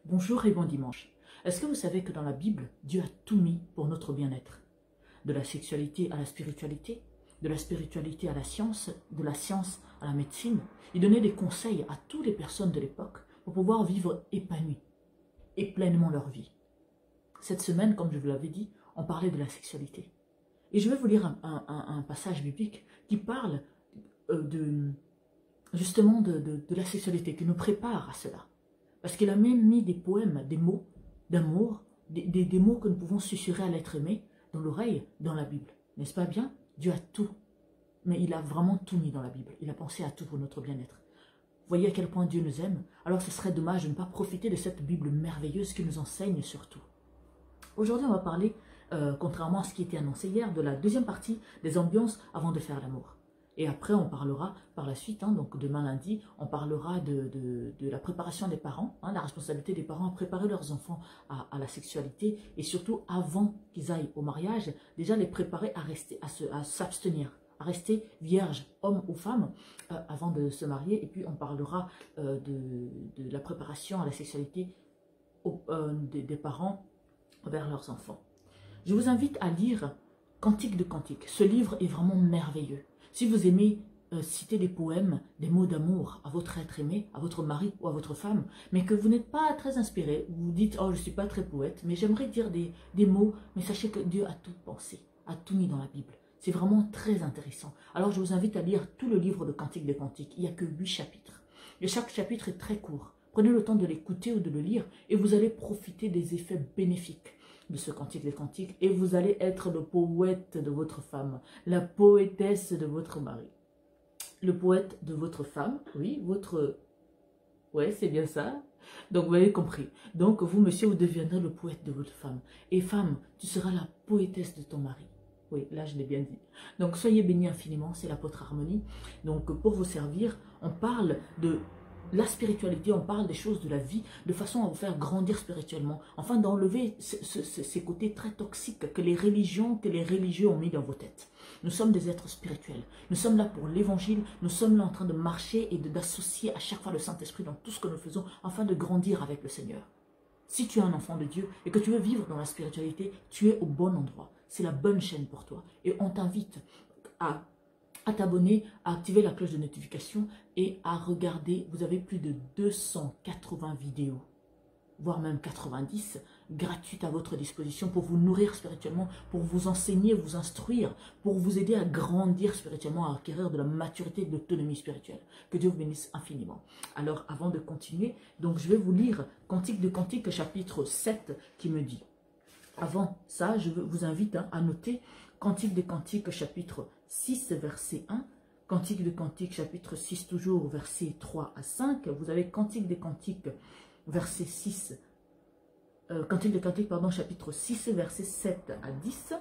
Bonjour et bon dimanche. Est-ce que vous savez que dans la Bible, Dieu a tout mis pour notre bien-être? De la sexualité à la spiritualité, de la spiritualité à la science, de la science à la médecine. Il donnait des conseils à toutes les personnes de l'époque pour pouvoir vivre épanouies et pleinement leur vie. Cette semaine, comme je vous l'avais dit, on parlait de la sexualité. Et je vais vous lire un passage biblique qui parle justement de la sexualité, qui nous prépare à cela. Parce qu'il a même mis des poèmes, des mots d'amour, des mots que nous pouvons susurrer à l'être aimé dans l'oreille, dans la Bible. N'est-ce pas bien? Dieu a tout. Mais il a vraiment tout mis dans la Bible. Il a pensé à tout pour notre bien-être. Vous voyez à quel point Dieu nous aime? Alors ce serait dommage de ne pas profiter de cette Bible merveilleuse qui nous enseigne surtout. Aujourd'hui, on va parler, contrairement à ce qui était annoncé hier, de la deuxième partie des ambiances avant de faire l'amour. Et après, on parlera par la suite, donc demain lundi, on parlera de la préparation des parents, la responsabilité des parents à préparer leurs enfants à la sexualité et surtout avant qu'ils aillent au mariage, déjà les préparer à rester, à s'abstenir, à rester vierge, homme ou femme, avant de se marier. Et puis on parlera de la préparation à la sexualité des parents vers leurs enfants. Je vous invite à lire Cantique de Cantique. Ce livre est vraiment merveilleux. Si vous aimez citer des poèmes, des mots d'amour à votre être aimé, à votre mari ou à votre femme, mais que vous n'êtes pas très inspiré, vous dites « Oh, je ne suis pas très poète, mais j'aimerais dire des mots », mais sachez que Dieu a tout pensé, a tout mis dans la Bible. C'est vraiment très intéressant. Alors je vous invite à lire tout le livre de Cantique des Cantiques. Il n'y a que 8 chapitres. Et chaque chapitre est très court. Prenez le temps de l'écouter ou de le lire et vous allez profiter des effets bénéfiques de ce Cantique des Cantiques et vous allez être le poète de votre femme, la poétesse de votre mari. Le poète de votre femme, oui, ouais, c'est bien ça. Donc vous avez compris. Donc vous, monsieur, vous deviendrez le poète de votre femme. Et femme, tu seras la poétesse de ton mari. Oui, là je l'ai bien dit. Donc soyez bénis infiniment, c'est l'apôtre Harmonie. Donc pour vous servir, on parle de la spiritualité, on parle des choses de la vie de façon à vous faire grandir spirituellement, enfin d'enlever ces côtés très toxiques que les religions, que les religieux ont mis dans vos têtes. Nous sommes des êtres spirituels, nous sommes là pour l'évangile, nous sommes là en train de marcher et d'associer à chaque fois le Saint-Esprit dans tout ce que nous faisons afin de grandir avec le Seigneur. Si tu es un enfant de Dieu et que tu veux vivre dans la spiritualité, tu es au bon endroit, c'est la bonne chaîne pour toi et on t'invite à t'abonner, à activer la cloche de notification et à regarder. Vous avez plus de 280 vidéos, voire même 90, gratuites à votre disposition pour vous nourrir spirituellement, pour vous enseigner, vous instruire, pour vous aider à grandir spirituellement, à acquérir de la maturité et de l'autonomie spirituelle. Que Dieu vous bénisse infiniment. Alors, avant de continuer, donc je vais vous lire Cantique de Cantique, chapitre 7, qui me dit. Avant ça, je vous invite à noter Cantique de Cantique, chapitre 6, verset 1. Cantique de Cantique, chapitre 6, toujours, versets 3 à 5. Vous avez Cantique de Cantique, verset 6. Cantique de Cantique, pardon, chapitre 6, verset 7 à 10.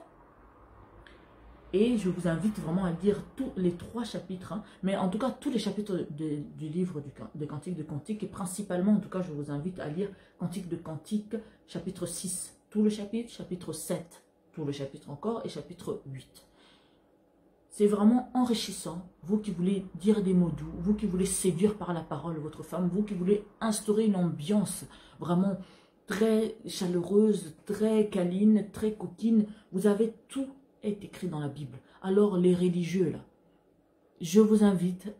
Et je vous invite vraiment à lire tous les 3 chapitres, mais en tout cas tous les chapitres du livre de Cantique de Cantique, et principalement, en tout cas, je vous invite à lire Cantique de Cantique, chapitre 6, tout le chapitre, chapitre 7, tout le chapitre encore, et chapitre 8. C'est vraiment enrichissant, vous qui voulez dire des mots doux, vous qui voulez séduire par la parole votre femme, vous qui voulez instaurer une ambiance vraiment très chaleureuse, très câline, très coquine, vous avez tout est écrit dans la Bible. Alors les religieux là, je vous invite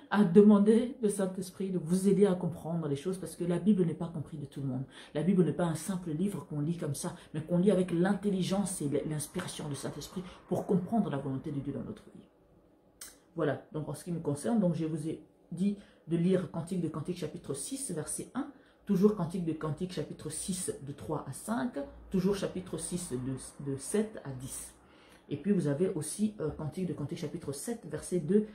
à demander le Saint-Esprit de vous aider à comprendre les choses parce que la Bible n'est pas comprise de tout le monde. La Bible n'est pas un simple livre qu'on lit comme ça, mais qu'on lit avec l'intelligence et l'inspiration du Saint-Esprit pour comprendre la volonté de Dieu dans notre vie. Voilà, donc en ce qui me concerne, donc je vous ai dit de lire Cantique de Cantique chapitre 6, verset 1, toujours Cantique de Cantique chapitre 6, de 3 à 5, toujours chapitre 6, de 7 à 10. Et puis vous avez aussi Cantique de Cantique chapitre 7, verset 2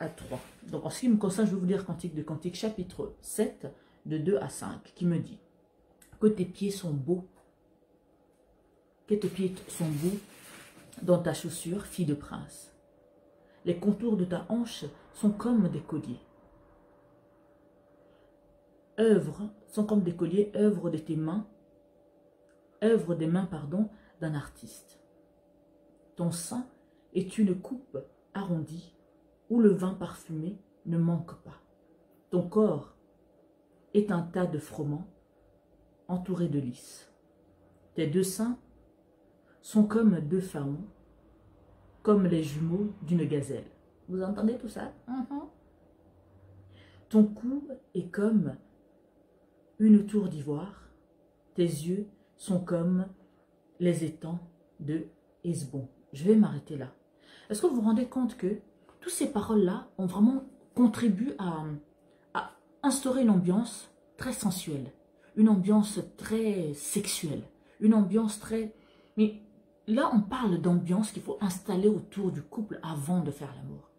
à 3. Donc en ce qui me concerne, je vais vous lire Cantique de Cantique chapitre 7, de 2 à 5, qui me dit que tes pieds sont beaux, que tes pieds sont beaux dans ta chaussure, fille de prince. Les contours de ta hanche sont comme des colliers. Sont comme des colliers, œuvre des mains, pardon, d'un artiste. Ton sein est une coupe arrondie où le vin parfumé ne manque pas. Ton corps est un tas de froment entouré de lys. Tes deux seins sont comme deux faons, comme les jumeaux d'une gazelle. Vous entendez tout ça? Ton cou est comme une tour d'ivoire. Tes yeux sont comme les étangs de Hesbon. Je vais m'arrêter là. Est-ce que vous vous rendez compte que toutes ces paroles-là ont vraiment contribué à instaurer une ambiance très sensuelle, une ambiance très sexuelle, une ambiance très... Mais là, on parle d'ambiance qu'il faut installer autour du couple avant de faire l'amour.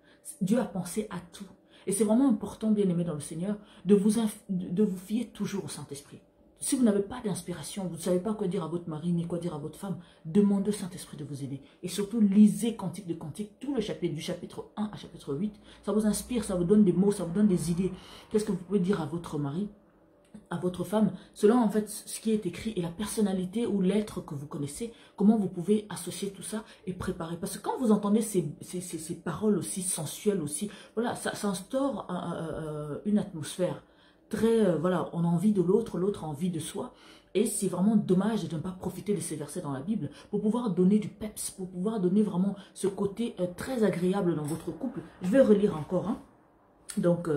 Dieu a pensé à tout. Et c'est vraiment important, bien aimé dans le Seigneur, de vous fier toujours au Saint-Esprit. Si vous n'avez pas d'inspiration, vous ne savez pas quoi dire à votre mari, ni quoi dire à votre femme, demandez au Saint-Esprit de vous aider. Et surtout, lisez Cantique de Cantique, tout le chapitre, du chapitre 1 à chapitre 8. Ça vous inspire, ça vous donne des mots, ça vous donne des idées. Qu'est-ce que vous pouvez dire à votre mari, à votre femme, selon en fait ce qui est écrit et la personnalité ou l'être que vous connaissez, comment vous pouvez associer tout ça et préparer. Parce que quand vous entendez ces paroles aussi sensuelles aussi, voilà, ça instaure une atmosphère très, voilà, on a envie de l'autre, l'autre a envie de soi. Et c'est vraiment dommage de ne pas profiter de ces versets dans la Bible pour pouvoir donner du peps, pour pouvoir donner vraiment ce côté très agréable dans votre couple. Je vais relire encore, hein. Donc,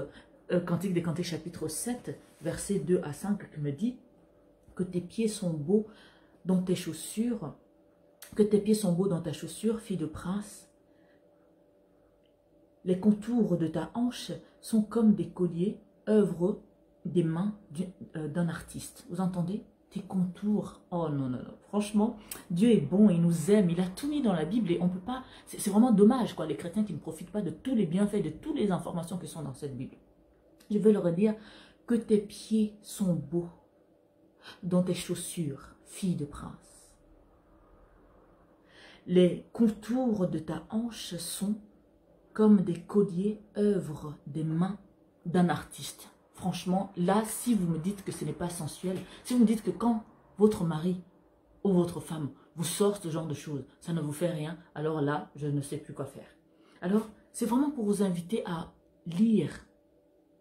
Cantique des Cantiques chapitre 7, versets 2 à 5, qui me dit que tes pieds sont beaux dans tes chaussures, que tes pieds sont beaux dans ta chaussure, fille de prince. Les contours de ta hanche sont comme des colliers, œuvre des mains d'un artiste. Vous entendez? Tes contours. Oh non, non, non. Franchement, Dieu est bon, il nous aime, il a tout mis dans la Bible et on peut pas... C'est vraiment dommage, quoi, les chrétiens qui ne profitent pas de tous les bienfaits, de toutes les informations qui sont dans cette Bible. Je vais le redire, que tes pieds sont beaux dans tes chaussures, fille de prince. Les contours de ta hanche sont comme des colliers, œuvre des mains d'un artiste. Franchement, là, si vous me dites que ce n'est pas sensuel, si vous me dites que quand votre mari ou votre femme vous sort ce genre de choses, ça ne vous fait rien, alors là, je ne sais plus quoi faire. Alors, c'est vraiment pour vous inviter à lire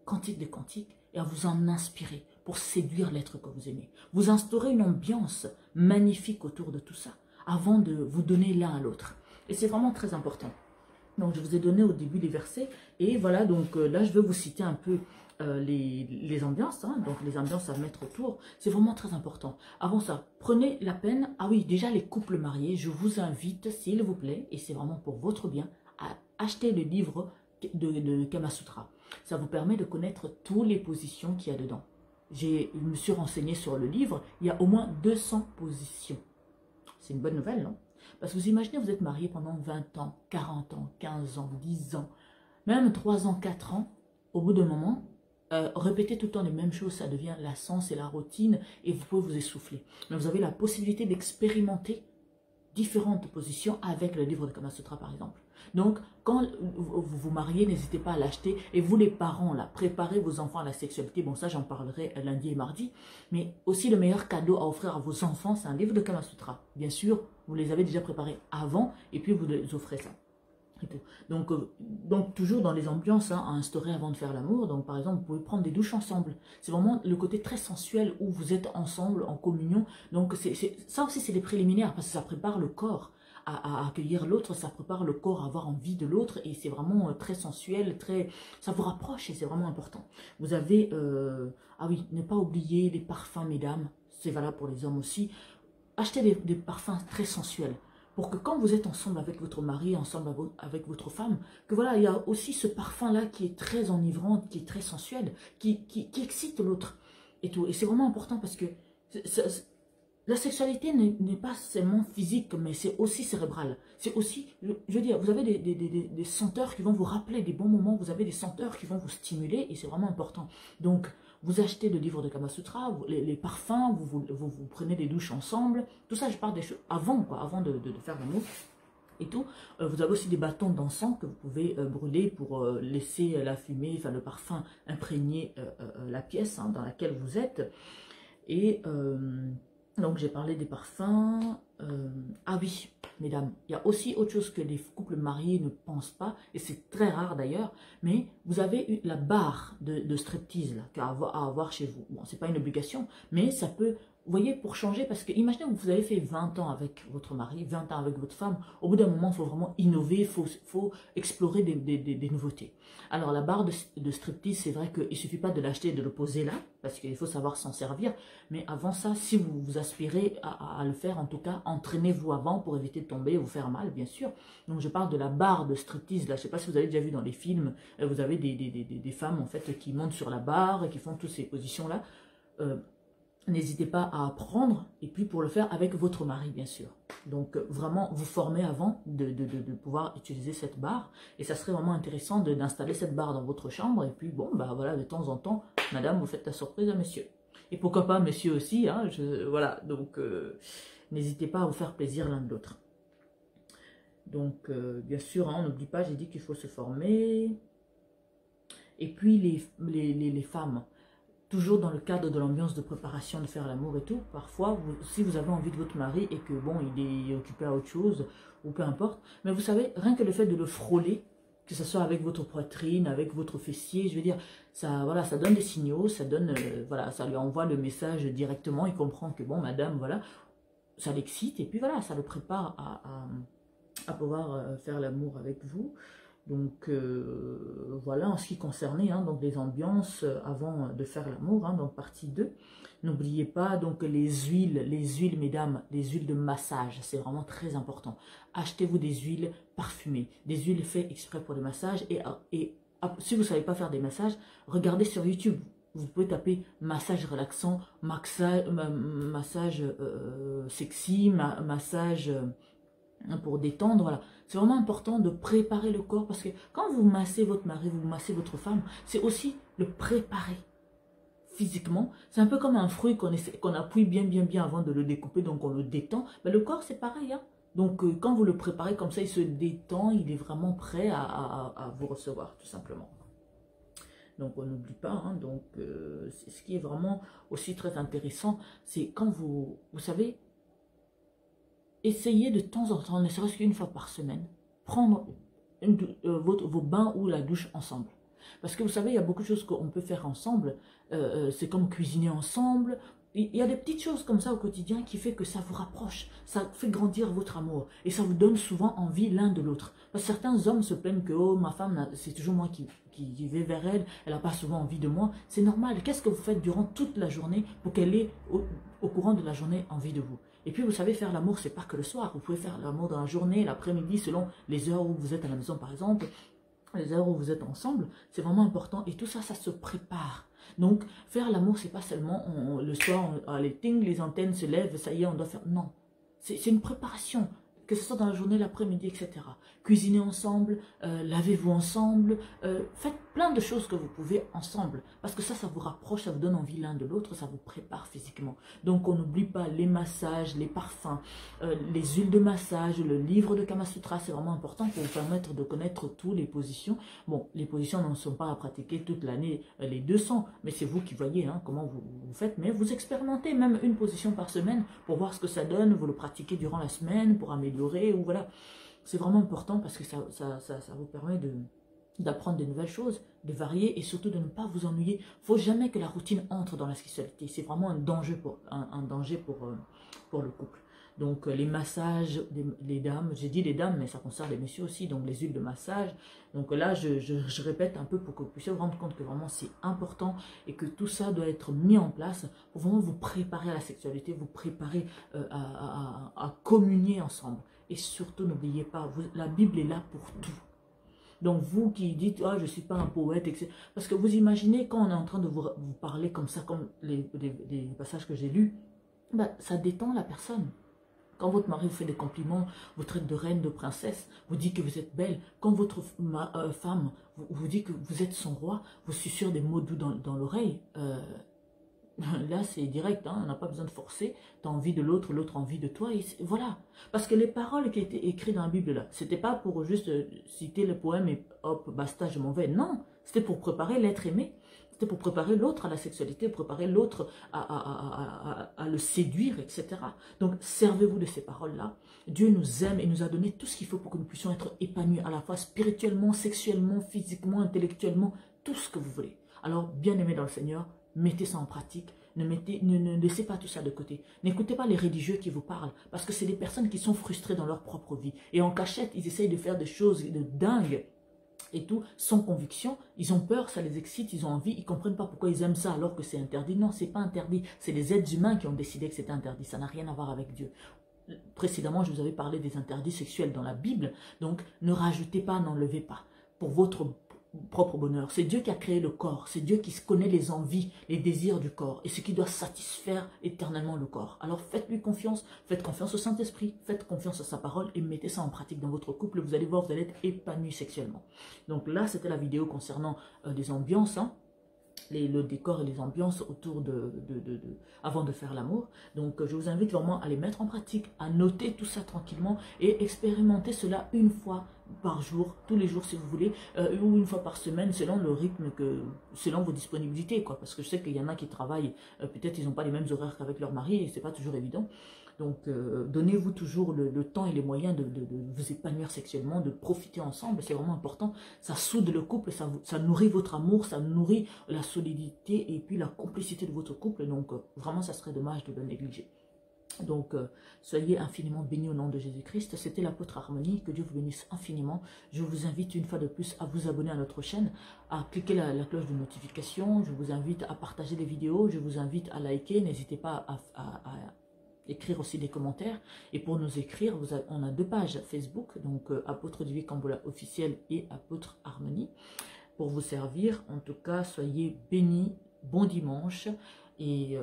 Cantique des Cantiques et à vous en inspirer pour séduire l'être que vous aimez. Vous instaurez une ambiance magnifique autour de tout ça avant de vous donner l'un à l'autre. Et c'est vraiment très important. Donc, je vous ai donné au début les versets. Et voilà, donc là, je vais vous citer un peu les ambiances. Hein, donc, les ambiances à mettre autour. C'est vraiment très important. Avant ça, prenez la peine. Ah oui, déjà, les couples mariés, je vous invite, s'il vous plaît, et c'est vraiment pour votre bien, à acheter le livre de Kama Sutra. Ça vous permet de connaître toutes les positions qu'il y a dedans. Je me suis renseigné sur le livre. Il y a au moins 200 positions. C'est une bonne nouvelle, non? Parce que vous imaginez, vous êtes marié pendant 20 ans, 40 ans, 15 ans, 10 ans, même 3 ans, 4 ans. Au bout d'un moment, répéter tout le temps les mêmes choses, ça devient lassant, c'est la routine et vous pouvez vous essouffler. Mais vous avez la possibilité d'expérimenter différentes positions avec le livre de Kama Sutra, par exemple. Donc, quand vous vous mariez, n'hésitez pas à l'acheter. Et vous, les parents, là, préparez vos enfants à la sexualité. Bon, ça, j'en parlerai lundi et mardi. Mais aussi, le meilleur cadeau à offrir à vos enfants, c'est un livre de Kama Sutra. Bien sûr, vous les avez déjà préparés avant et puis vous les offrez ça. Donc, toujours dans les ambiances à instaurer avant de faire l'amour. Donc, par exemple, vous pouvez prendre des douches ensemble. C'est vraiment le côté très sensuel où vous êtes ensemble, en communion. Donc, ça aussi, c'est les préliminaires parce que ça prépare le corps à accueillir l'autre, ça prépare le corps à avoir envie de l'autre et c'est vraiment très sensuel, ça vous rapproche et c'est vraiment important. Vous avez, ah oui, ne pas oublier les parfums, mesdames, c'est valable pour les hommes aussi. Achetez des parfums très sensuels. Pour que quand vous êtes ensemble avec votre mari, ensemble avec votre femme, que voilà, il y a aussi ce parfum-là qui est très enivrant, qui est très sensuel, qui excite l'autre et tout. Et c'est vraiment important parce que la sexualité n'est pas seulement physique, mais c'est aussi cérébral. C'est aussi, je veux dire, vous avez des senteurs qui vont vous rappeler des bons moments, vous avez des senteurs qui vont vous stimuler et c'est vraiment important. Donc, vous achetez le livre de Kama Sutra, les parfums, vous prenez des douches ensemble. Tout ça, je parle des choses avant, quoi, avant de faire l'amour et tout. Vous avez aussi des bâtons d'encens que vous pouvez brûler pour laisser la fumée, enfin le parfum imprégner la pièce hein, dans laquelle vous êtes. Et donc, j'ai parlé des parfums. Ah oui, mesdames, il y a aussi autre chose que les couples mariés ne pensent pas, et c'est très rare d'ailleurs, mais vous avez eu la barre de striptease à avoir chez vous. Bon, c'est pas une obligation, mais ça peut, vous voyez, pour changer, parce que imaginez que vous avez fait 20 ans avec votre mari, 20 ans avec votre femme, au bout d'un moment, il faut vraiment innover, il faut explorer des nouveautés. Alors la barre de striptease, c'est vrai qu'il ne suffit pas de l'acheter et de le poser là, parce qu'il faut savoir s'en servir, mais avant ça, si vous vous aspirez à le faire, en tout cas, entraînez-vous avant pour éviter de tomber et vous faire mal, bien sûr. Donc je parle de la barre de striptease, là, je ne sais pas si vous avez déjà vu dans les films, vous avez des femmes en fait qui montent sur la barre, et qui font toutes ces positions-là. N'hésitez pas à apprendre, et puis pour le faire avec votre mari, bien sûr. Donc vraiment vous former avant de pouvoir utiliser cette barre, et ça serait vraiment intéressant d'installer cette barre dans votre chambre, et puis bon, bah voilà, de temps en temps, madame, vous faites la surprise à monsieur. Et pourquoi pas monsieur aussi, hein, voilà, donc n'hésitez pas à vous faire plaisir l'un de l'autre. Donc bien sûr, hein, on n'oublie pas, j'ai dit qu'il faut se former. Et puis les femmes, toujours dans le cadre de l'ambiance de préparation de faire l'amour et tout, parfois, si vous avez envie de votre mari et que bon, il est occupé à autre chose, ou peu importe, mais vous savez, rien que le fait de le frôler, que ce soit avec votre poitrine, avec votre fessier, je veux dire, ça, voilà, ça donne des signaux, ça donne, voilà, ça lui envoie le message directement, il comprend que bon, madame, voilà, ça l'excite, et puis voilà, ça le prépare à pouvoir faire l'amour avec vous. Donc voilà en ce qui concernait hein, donc les ambiances avant de faire l'amour, hein, donc partie 2. N'oubliez pas donc les huiles mesdames, les huiles de massage, c'est vraiment très important. Achetez-vous des huiles parfumées, des huiles faites exprès pour les massages, et si vous ne savez pas faire des massages, regardez sur YouTube. Vous pouvez taper massage relaxant, massage sexy, massage pour détendre, voilà. C'est vraiment important de préparer le corps, parce que quand vous massez votre mari, vous massez votre femme, c'est aussi le préparer physiquement. C'est un peu comme un fruit qu'on appuie bien avant de le découper, donc on le détend. Mais le corps, c'est pareil, hein. Donc quand vous le préparez comme ça, il se détend, il est vraiment prêt à vous recevoir, tout simplement. Donc on n'oublie pas, hein, donc ce qui est vraiment aussi très intéressant, c'est quand vous savez, essayez de temps en temps, ne serait-ce qu'une fois par semaine, prendre vos bains ou la douche ensemble. Parce que vous savez, il y a beaucoup de choses qu'on peut faire ensemble. C'est comme cuisiner ensemble. Il y a des petites choses comme ça au quotidien qui fait que ça vous rapproche. Ça fait grandir votre amour. Et ça vous donne souvent envie l'un de l'autre. Parce que certains hommes se plaignent que oh, ma femme, c'est toujours moi qui vais vers elle. Elle n'a pas souvent envie de moi. C'est normal. Qu'est-ce que vous faites durant toute la journée pour qu'elle ait au courant de la journée envie de vous? Et puis vous savez, faire l'amour, c'est pas que le soir. Vous pouvez faire l'amour dans la journée, l'après-midi, selon les heures où vous êtes à la maison par exemple, les heures où vous êtes ensemble. C'est vraiment important. Et tout ça, ça se prépare. Donc, faire l'amour, c'est pas seulement le soir, les antennes se lèvent, ça y est, on doit faire. Non, c'est une préparation. Que ce soit dans la journée, l'après-midi, etc. Cuisinez ensemble, lavez-vous ensemble, faites plein de choses que vous pouvez ensemble. Parce que ça vous rapproche, ça vous donne envie l'un de l'autre, ça vous prépare physiquement. Donc on n'oublie pas les massages, les parfums, les huiles de massage, le livre de Kama Sutra, c'est vraiment important pour vous permettre de connaître toutes les positions. Bon, les positions ne sont pas à pratiquer toute l'année, les 200, mais c'est vous qui voyez hein, comment vous faites. Mais vous expérimentez même une position par semaine pour voir ce que ça donne, vous le pratiquez durant la semaine pour améliorer, ou voilà. C'est vraiment important parce que ça vous permet d'apprendre de nouvelles choses, de varier et surtout de ne pas vous ennuyer. Il ne faut jamais que la routine entre dans la sexualité. C'est vraiment un danger pour le couple. Donc les massages, les dames, j'ai dit les dames, mais ça concerne les messieurs aussi, donc les huiles de massage. Donc là, je répète un peu pour que vous puissiez vous rendre compte que vraiment c'est important et que tout ça doit être mis en place pour vraiment vous préparer à la sexualité, vous préparer à communier ensemble. Et surtout, n'oubliez pas, la Bible est là pour tout. Donc vous qui dites, oh, je ne suis pas un poète, etc. Parce que vous imaginez quand on est en train de vous parler comme ça, comme les passages que j'ai lus, ben, ça détend la personne. Quand votre mari vous fait des compliments, vous traite de reine, de princesse, vous dit que vous êtes belle. Quand votre femme vous dit que vous êtes son roi, vous susurre des mots doux dans l'oreille. Là, c'est direct, hein, on n'a pas besoin de forcer. Tu as envie de l'autre, l'autre a envie de toi. Et voilà. Parce que les paroles qui étaient écrites dans la Bible, là, c'était pas pour juste citer le poème et hop, basta, je m'en vais. Non, c'était pour préparer l'être aimé. C'était pour préparer l'autre à la sexualité, préparer l'autre à le séduire, etc. Donc, servez-vous de ces paroles-là. Dieu nous aime et nous a donné tout ce qu'il faut pour que nous puissions être épanouis à la fois spirituellement, sexuellement, physiquement, intellectuellement, tout ce que vous voulez. Alors, bien-aimés dans le Seigneur, mettez ça en pratique. Ne laissez pas tout ça de côté. N'écoutez pas les religieux qui vous parlent, parce que c'est des personnes qui sont frustrées dans leur propre vie. Et en cachette, ils essayent de faire des choses de dingue et tout, sans conviction. Ils ont peur, ça les excite, ils ont envie, ils ne comprennent pas pourquoi ils aiment ça alors que c'est interdit. Non, c'est pas interdit. C'est les êtres humains qui ont décidé que c'était interdit. Ça n'a rien à voir avec Dieu. Précédemment, je vous avais parlé des interdits sexuels dans la Bible. Donc, ne rajoutez pas, n'enlevez pas. Pour votre propre bonheur. C'est Dieu qui a créé le corps. C'est Dieu qui connaît les envies, les désirs du corps et ce qui doit satisfaire éternellement le corps. Alors faites-lui confiance, faites confiance au Saint-Esprit, faites confiance à sa parole et mettez ça en pratique dans votre couple. Vous allez voir, vous allez être épanoui sexuellement. Donc là, c'était la vidéo concernant des ambiances, hein. Le décor et les ambiances autour avant de faire l'amour. Donc je vous invite vraiment à les mettre en pratique, à noter tout ça tranquillement et expérimenter cela une fois par jour, tous les jours si vous voulez, ou une fois par semaine selon le rythme, selon vos disponibilités, quoi. Parce que je sais qu'il y en a qui travaillent, peut-être ils n'ont pas les mêmes horaires qu'avec leur mari et c'est pas toujours évident. Donc, donnez-vous toujours le temps et les moyens de vous épanouir sexuellement, de profiter ensemble, c'est vraiment important. Ça soude le couple, ça nourrit votre amour, ça nourrit la solidité et puis la complicité de votre couple. Donc, vraiment, ça serait dommage de le négliger. Donc, soyez infiniment bénis au nom de Jésus-Christ. C'était l'apôtre Harmonie. Que Dieu vous bénisse infiniment. Je vous invite une fois de plus à vous abonner à notre chaîne, à cliquer la cloche de notification. Je vous invite à partager les vidéos. Je vous invite à liker. N'hésitez pas à écrire aussi des commentaires. Et pour nous écrire, on a 2 pages Facebook, donc Apôtre Didier Kambola officiel et Apôtre Harmonie, pour vous servir. En tout cas, soyez bénis, bon dimanche, et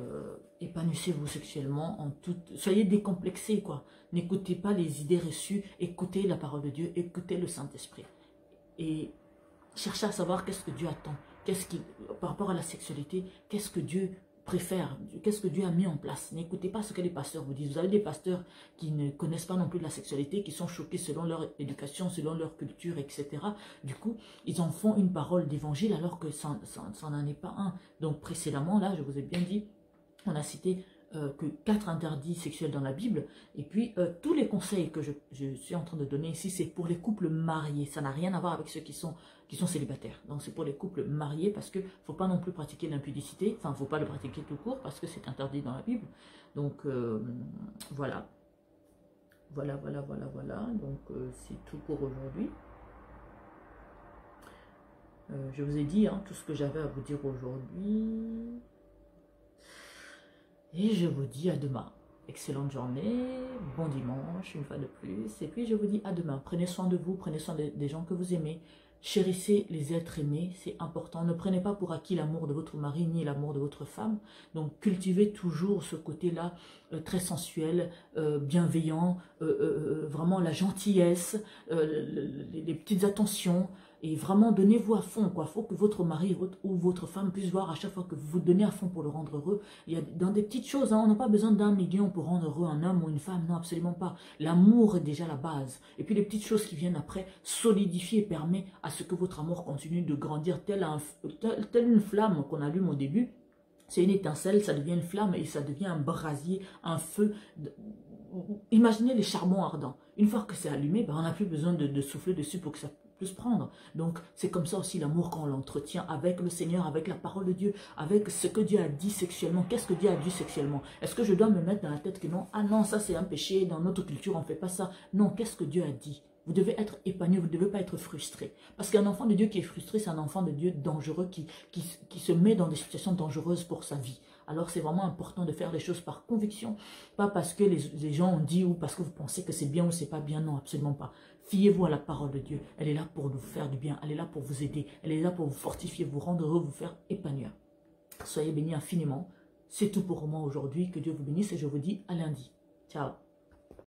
épanouissez-vous sexuellement, soyez décomplexés, quoi. N'écoutez pas les idées reçues, écoutez la parole de Dieu, écoutez le Saint-Esprit. Et cherchez à savoir qu'est-ce que Dieu attend, par rapport à la sexualité, qu'est-ce que Dieu préfère, qu'est-ce que Dieu a mis en place. N'écoutez pas ce que les pasteurs vous disent. Vous avez des pasteurs qui ne connaissent pas non plus de la sexualité, qui sont choqués selon leur éducation, selon leur culture, etc. Du coup, ils en font une parole d'évangile alors que ça n'en est pas un. Donc précédemment, là, je vous ai bien dit, on a cité que 4 interdits sexuels dans la Bible, et puis tous les conseils que je suis en train de donner ici, c'est pour les couples mariés. Ça n'a rien à voir avec ceux qui sont célibataires. Donc c'est pour les couples mariés, parce que faut pas non plus pratiquer l'impudicité, enfin faut pas le pratiquer tout court parce que c'est interdit dans la Bible. Donc voilà. Donc c'est tout pour aujourd'hui. Je vous ai dit tout ce que j'avais à vous dire aujourd'hui. Et je vous dis à demain. Excellente journée, bon dimanche une fois de plus. Et puis je vous dis à demain. Prenez soin de vous, prenez soin des gens que vous aimez. Chérissez les êtres aimés, c'est important. Ne prenez pas pour acquis l'amour de votre mari ni l'amour de votre femme. Donc cultivez toujours ce côté-là très sensuel, bienveillant, vraiment la gentillesse, les petites attentions. Et vraiment, donnez-vous à fond, quoi. Il faut que votre mari ou votre femme puisse voir à chaque fois que vous vous donnez à fond pour le rendre heureux. Il y a dans des petites choses, on n'a pas besoin d'1 million pour rendre heureux un homme ou une femme. Non, absolument pas. L'amour est déjà la base. Et puis les petites choses qui viennent après solidifient et permettent à ce que votre amour continue de grandir telle une flamme qu'on allume au début. C'est une étincelle, ça devient une flamme et ça devient un brasier, un feu. Imaginez les charbons ardents. Une fois que c'est allumé, on n'a plus besoin de souffler dessus pour que ça puisse prendre. Donc, c'est comme ça aussi l'amour quand on l'entretient avec le Seigneur, avec la parole de Dieu, avec ce que Dieu a dit sexuellement. Qu'est-ce que Dieu a dit sexuellement? Est-ce que je dois me mettre dans la tête que non, ah non, ça c'est un péché, dans notre culture on ne fait pas ça. Non, qu'est-ce que Dieu a dit? Vous devez être épanoui, vous ne devez pas être frustré. Parce qu'un enfant de Dieu qui est frustré, c'est un enfant de Dieu dangereux qui se met dans des situations dangereuses pour sa vie. Alors c'est vraiment important de faire les choses par conviction, pas parce que les gens ont dit ou parce que vous pensez que c'est bien ou c'est pas bien. Non, absolument pas. Fiez-vous à la parole de Dieu. Elle est là pour nous faire du bien, elle est là pour vous aider, elle est là pour vous fortifier, vous rendre heureux, vous faire épanouir. Soyez bénis infiniment. C'est tout pour moi aujourd'hui. Que Dieu vous bénisse et je vous dis à lundi. Ciao.